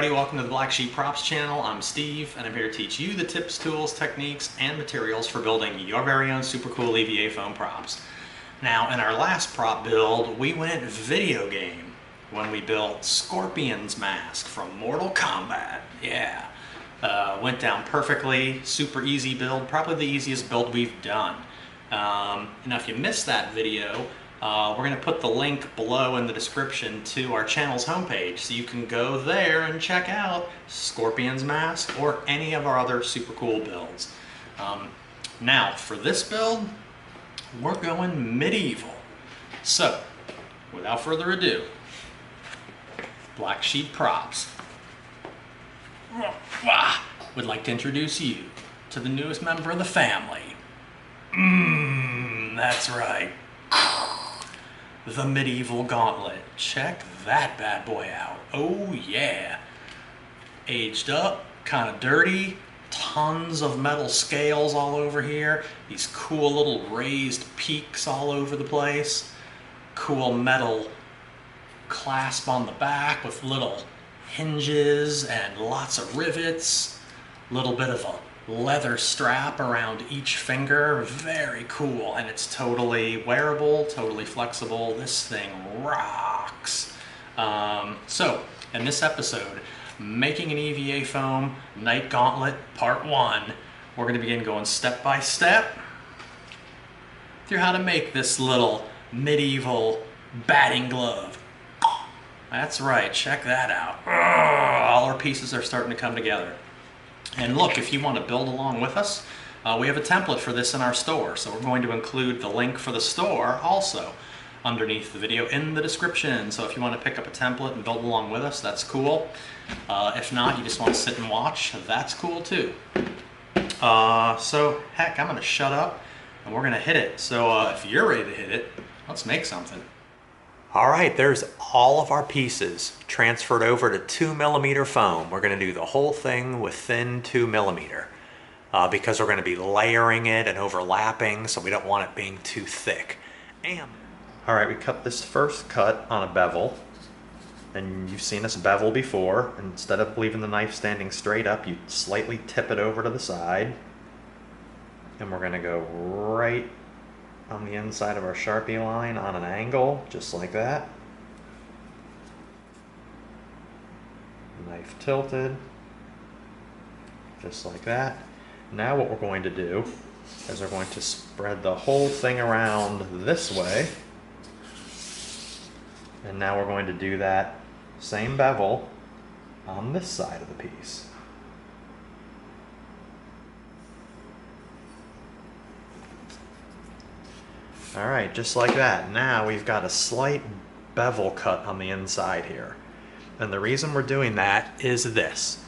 everybody, welcome to the Black Sheep Props channel. I'm Steve and I'm here to teach you the tips, tools, techniques, and materials for building your very own super cool EVA foam props. Now in our last prop build we went video game when we built Scorpion's mask from Mortal Kombat. Yeah, went down perfectly, super easy build, probably the easiest build we've done. Now if you missed that video, we're going to put the link below in the description to our channel's homepage, so you can go there and check out Scorpion's mask or any of our other super cool builds. Now for this build, we're going medieval. So without further ado, Black Sheep Props would like to introduce you to the newest member of the family. That's right. The Medieval Gauntlet. Check that bad boy out. Oh yeah. Aged up, kind of dirty, tons of metal scales all over here, these cool little raised peaks all over the place, cool metal clasp on the back with little hinges and lots of rivets, little bit of a leather strap around each finger. Very cool, and it's totally wearable, totally flexible. This thing rocks. So in this episode, making an EVA foam Knight Gauntlet part 1, we're going to begin going step by step through how to make this little medieval batting glove. That's right, check that out. All our pieces are starting to come together. And look, if you want to build along with us, we have a template for this in our store, so we're going to include the link for the store also underneath the video in the description. So if you want to pick up a template and build along with us, that's cool. If not, you just want to sit and watch, that's cool too. So heck, I'm going to shut up and we're going to hit it. So if you're ready to hit it, let's make something. Alright, there's all of our pieces transferred over to 2mm foam. We're going to do the whole thing with thin 2mm because we're going to be layering it and overlapping, so we don't want it being too thick. Alright, we cut this first cut on a bevel, and you've seen us bevel before. Instead of leaving the knife standing straight up, you slightly tip it over to the side, and we're going to go right on the inside of our Sharpie line on an angle, just like that. Knife tilted, just like that. Now what we're going to do is we're going to spread the whole thing around this way. And now we're going to do that same bevel on this side of the piece. Alright, just like that. Now we've got a slight bevel cut on the inside here. And the reason we're doing that is this.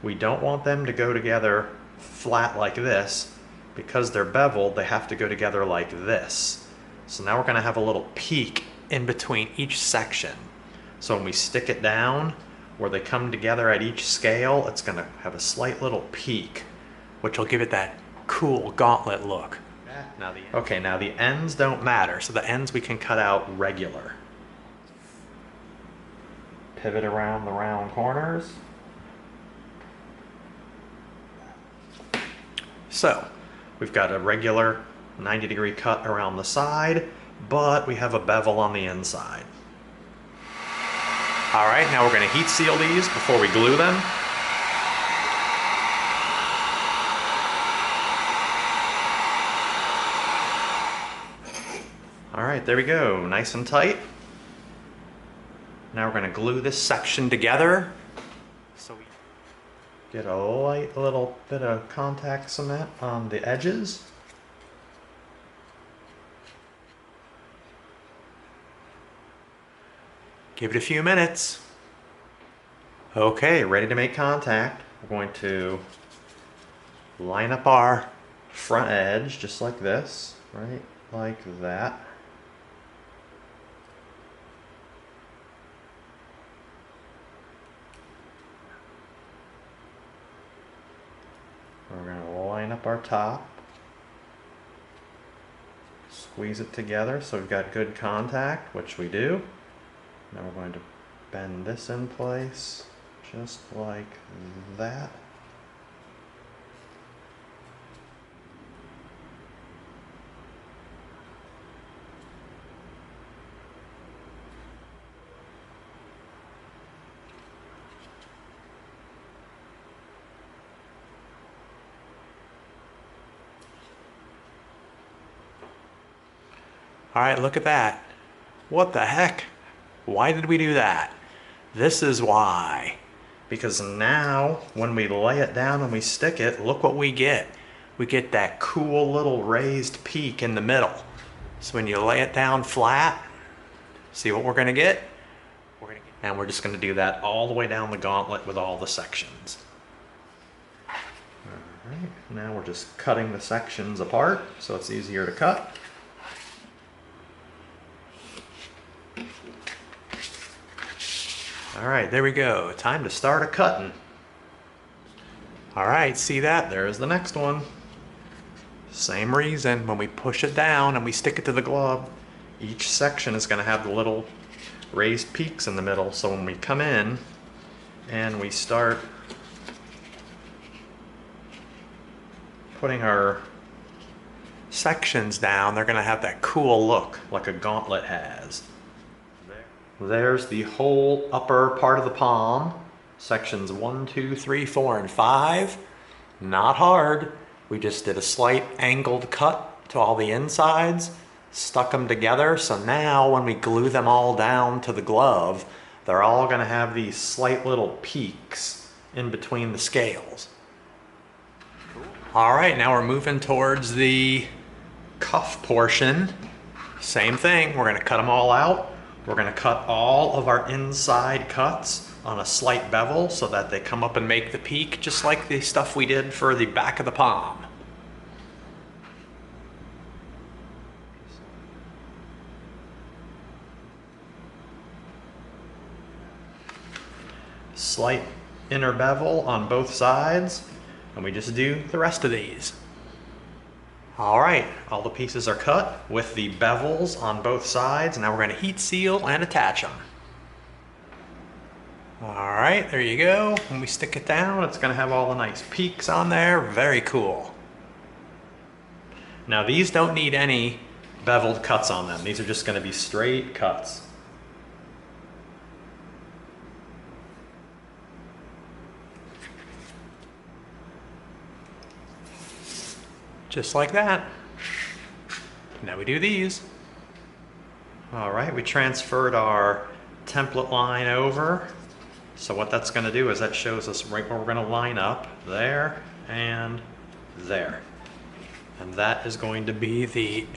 We don't want them to go together flat like this. Because they're beveled, they have to go together like this. So now we're going to have a little peak in between each section. So when we stick it down, where they come together at each scale, it's going to have a slight little peak, which will give it that cool gauntlet look. Okay, now the ends don't matter, so the ends we can cut out regular. Pivot around the round corners. So, we've got a regular 90-degree cut around the side, but we have a bevel on the inside. Alright, now we're going to heat seal these before we glue them. Alright, there we go, nice and tight. Now we're going to glue this section together. So we get a light little bit of contact cement on the edges. Give it a few minutes. Okay, ready to make contact. We're going to line up our front edge just like this, right? Like that. We're going to line up our top, squeeze it together so we've got good contact, which we do. Now we're going to bend this in place Just like that. All right, look at that. What the heck? Why did we do that? This is why. Because now, when we lay it down and we stick it, look what we get. We get that cool little raised peak in the middle. So when you lay it down flat, see what we're gonna get? And we're just gonna do that all the way down the gauntlet with all the sections. All right, now we're just cutting the sections apart so it's easier to cut. All right, there we go. Time to start a cutting. All right, see that? There's the next one. Same reason, when we push it down and we stick it to the glove, each section is gonna have the little raised peaks in the middle. So when we come in and we start putting our sections down, they're gonna have that cool look like a gauntlet has. There's the whole upper part of the palm, sections 1, 2, 3, 4, and 5. Not hard. We just did a slight angled cut to all the insides, stuck them together, so now when we glue them all down to the glove, they're all gonna have these slight little peaks in between the scales. All right, now we're moving towards the cuff portion. Same thing, we're gonna cut them all out. We're gonna cut all of our inside cuts on a slight bevel so that they come up and make the peak, just like the stuff we did for the back of the palm. Slight inner bevel on both sides, and we just do the rest of these. All right, all the pieces are cut with the bevels on both sides. Now we're going to heat seal and attach them. All right, there you go. When we stick it down, it's going to have all the nice peaks on there. Very cool. Now these don't need any beveled cuts on them. These are just going to be straight cuts. Just like that. Now we do these. All right, we transferred our template line over. So what that's gonna do is that shows us right where we're gonna line up, there and there. And that is going to be the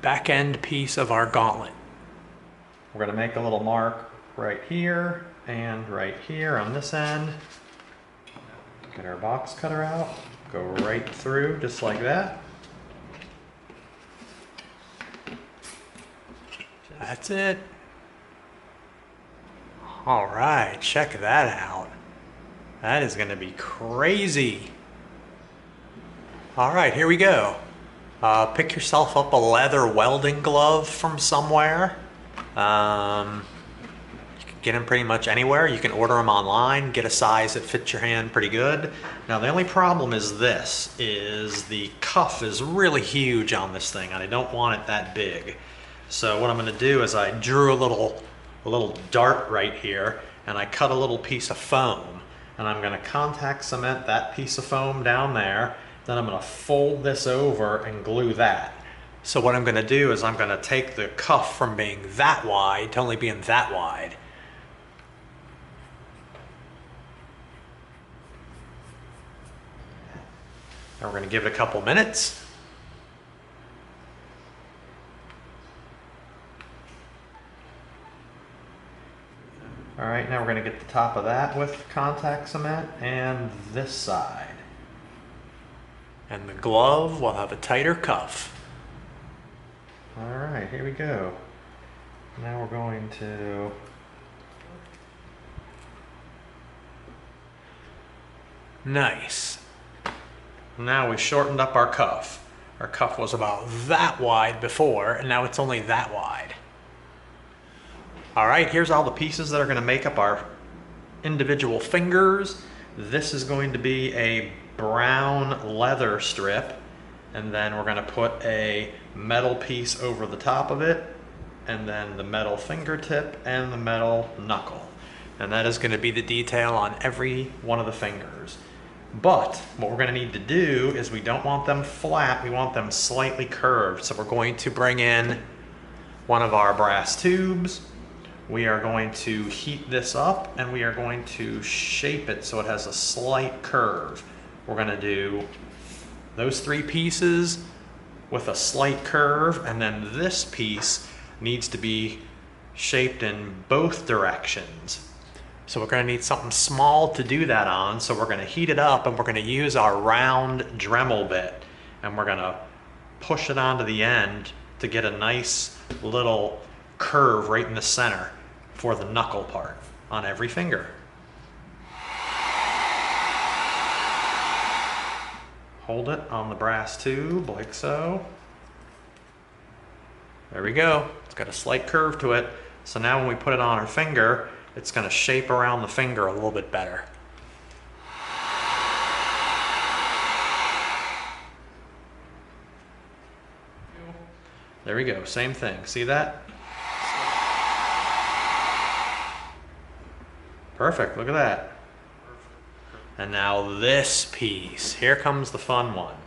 back end piece of our gauntlet. We're gonna make a little mark right here and right here on this end. Get our box cutter out. Go right through just like that. That's it. All right, check that out. That is gonna be crazy. All right, here we go. Pick yourself up a leather welding glove from somewhere. You can get them pretty much anywhere. You can order them online, get a size that fits your hand pretty good. Now the only problem is this, is the cuff is really huge on this thing and I don't want it that big. So what I'm gonna do is I drew a little dart right here and I cut a little piece of foam and I'm gonna contact cement that piece of foam down there. Then I'm gonna fold this over and glue that. So what I'm gonna do is I'm gonna take the cuff from being that wide to only being that wide. And we're gonna give it a couple minutes. All right, now we're gonna get the top of that with contact cement and this side. And the glove will have a tighter cuff. All right, here we go. Now we're going to nice. Now we shortened up our cuff. Our cuff was about that wide before, and now it's only that wide. All right, here's all the pieces that are gonna make up our individual fingers. This is going to be a brown leather strip, and then we're going to put a metal piece over the top of it, and then the metal fingertip and the metal knuckle. And that is going to be the detail on every one of the fingers. But what we're going to need to do is we don't want them flat, we want them slightly curved. So we're going to bring in one of our brass tubes. We are going to heat this up and we are going to shape it so it has a slight curve. We're going to do those 3 pieces with a slight curve, and then this piece needs to be shaped in both directions. So we're going to need something small to do that on, so we're going to heat it up and we're going to use our round Dremel bit, and we're going to push it onto the end to get a nice little curve right in the center for the knuckle part on every finger. Hold it on the brass tube like so. There we go. It's got a slight curve to it. So now when we put it on our finger, it's going to shape around the finger a little bit better. There we go, same thing. See that? Perfect, look at that. And now this piece. Here comes the fun one.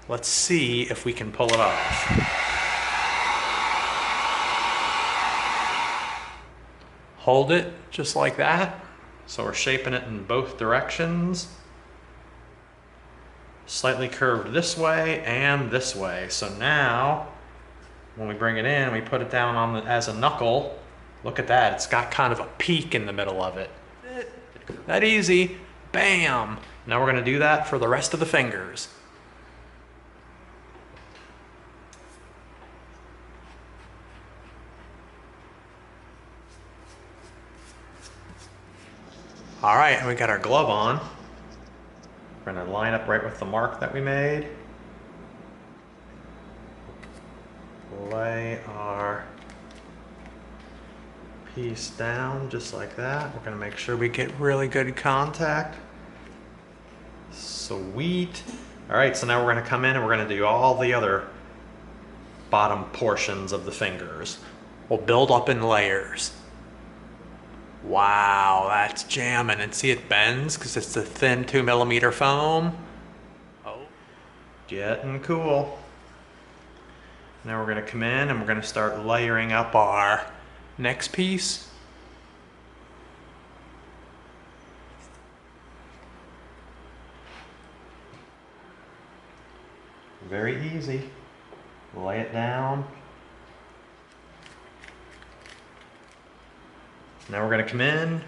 Let's see if we can pull it off. Hold it just like that. So we're shaping it in both directions. Slightly curved this way and this way. So now, when we bring it in, we put it down on as a knuckle. Look at that, it's got kind of a peak in the middle of it. That easy, bam. Now we're gonna do that for the rest of the fingers. All right, and we got our glove on. We're gonna line up right with the mark that we made. Lay our piece down just like that. We're gonna make sure we get really good contact. Sweet. All right, so now we're gonna come in and we're gonna do all the other bottom portions of the fingers. We'll build up in layers. Wow, that's jamming. And see, it bends because it's a thin 2mm foam. Oh, getting cool. Now we're gonna come in and we're gonna start layering up our next piece. Very easy. Lay it down. Now we're going to come in.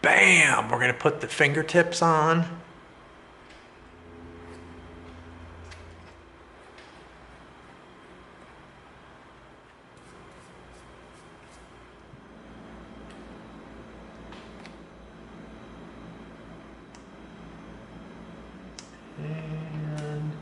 Bam! We're going to put the fingertips on. And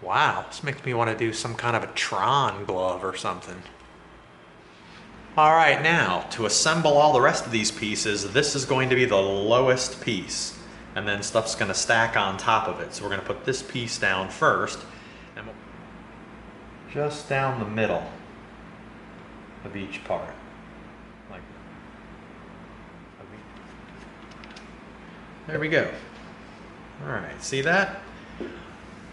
wow, this makes me want to do some kind of a Tron glove or something. All right, now to assemble all the rest of these pieces, this is going to be the lowest piece, and then stuff's going to stack on top of it. So we're going to put this piece down first, and just down the middle of each part. Like, there we go. All right, see that?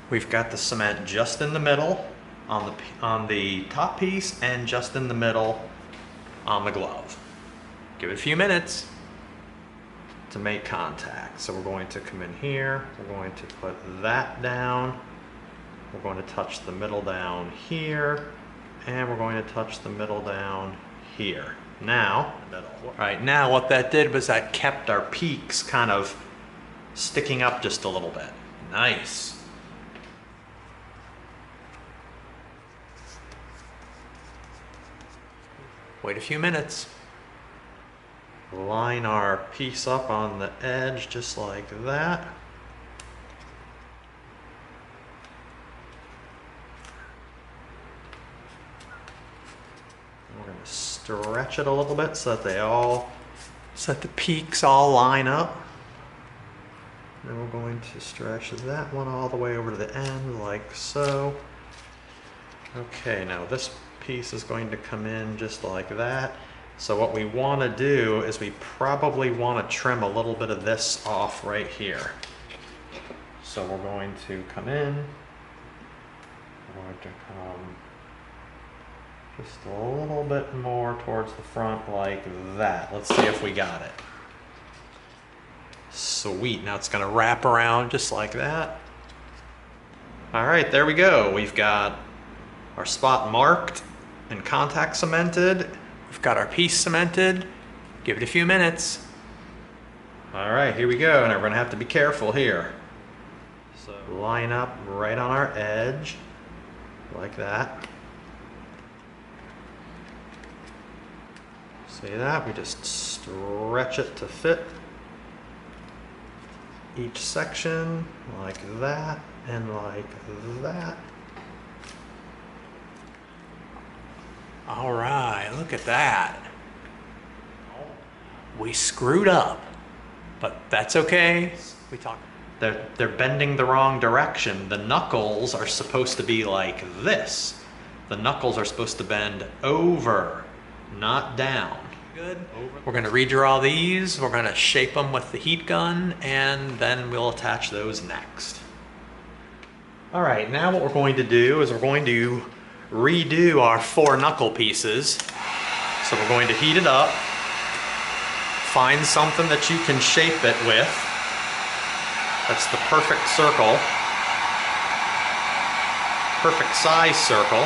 We've got the cement just in the middle on the top piece and just in the middle on the glove. Give it a few minutes to make contact. So we're going to come in here, we're going to put that down, we're going to touch the middle down here, and we're going to touch the middle down here. Now, right now what that did was that kept our peaks kind of sticking up just a little bit. Nice. Wait a few minutes. Line our piece up on the edge just like that. We're going to stretch it a little bit so that the peaks all line up. Then we're going to stretch that one all the way over to the end like so. Okay, now this piece is going to come in just like that. So what we want to do is we probably want to trim a little bit of this off right here. So we're going to come in, we're going to come just a little bit more towards the front like that. Let's see if we got it. Sweet, now it's going to wrap around just like that. All right, there we go. We've got our spot marked and contact cemented. We've got our piece cemented. Give it a few minutes. All right, here we go. Now we're gonna have to be careful here. So line up right on our edge, like that. See that? We just stretch it to fit each section, like that, and like that. All right, look at that. We screwed up, but that's okay. They're bending the wrong direction. The knuckles are supposed to be like this. The knuckles are supposed to bend over, not down. Good. We're gonna redraw these. We're gonna shape them with the heat gun, and then we'll attach those next. All right, now what we're going to do is we're going to redo our 4 knuckle pieces. So we're going to heat it up, find something that you can shape it with. That's the perfect circle, perfect size circle,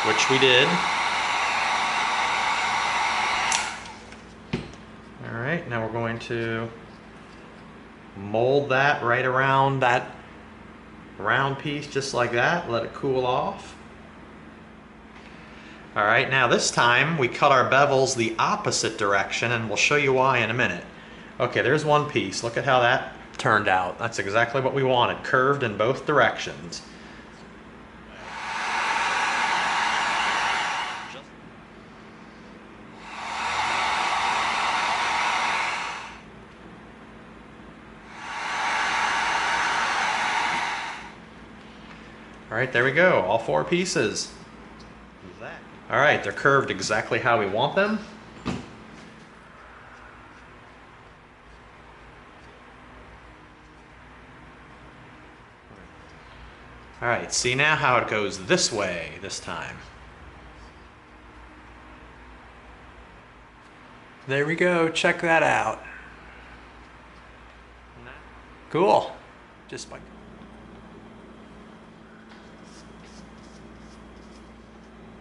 which we did. All right, now we're going to mold that right around that round piece just like that, let it cool off. All right, now this time we cut our bevels the opposite direction, and we'll show you why in a minute. Okay, there's one piece. Look at how that turned out. That's exactly what we wanted, curved in both directions. All right, there we go, all 4 pieces. All right, they're curved exactly how we want them. All right, see now how it goes this way this time. There we go, check that out. Cool, just like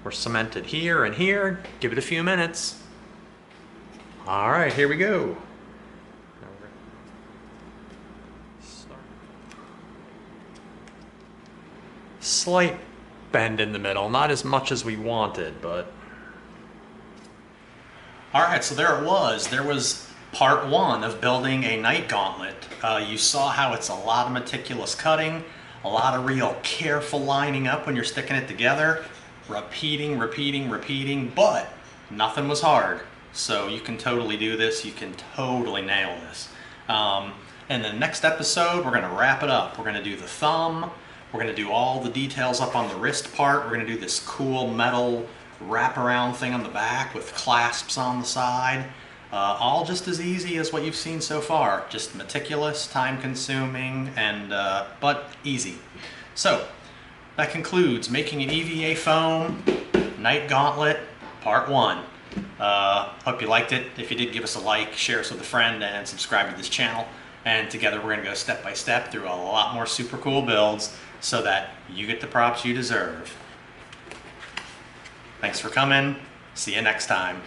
we're cemented here and here. Give it a few minutes. All right, here we go. Slight bend in the middle, not as much as we wanted, but. All right, so there it was. There was part 1 of building a Knight Gauntlet. You saw how it's a lot of meticulous cutting, a lot of real careful lining up when you're sticking it together. Repeating, but nothing was hard. So you can totally do this. You can totally nail this. In the next episode, we're gonna wrap it up. We're gonna do the thumb. We're gonna do all the details up on the wrist part. We're gonna do this cool metal wraparound thing on the back with clasps on the side. All just as easy as what you've seen so far. Just meticulous, time consuming, and but easy. So, that concludes making an EVA foam Knight Gauntlet Part 1. Hope you liked it. If you did, give us a like, share us with a friend, and subscribe to this channel. And together we're going to go step by step through a lot more super cool builds so that you get the props you deserve. Thanks for coming. See you next time.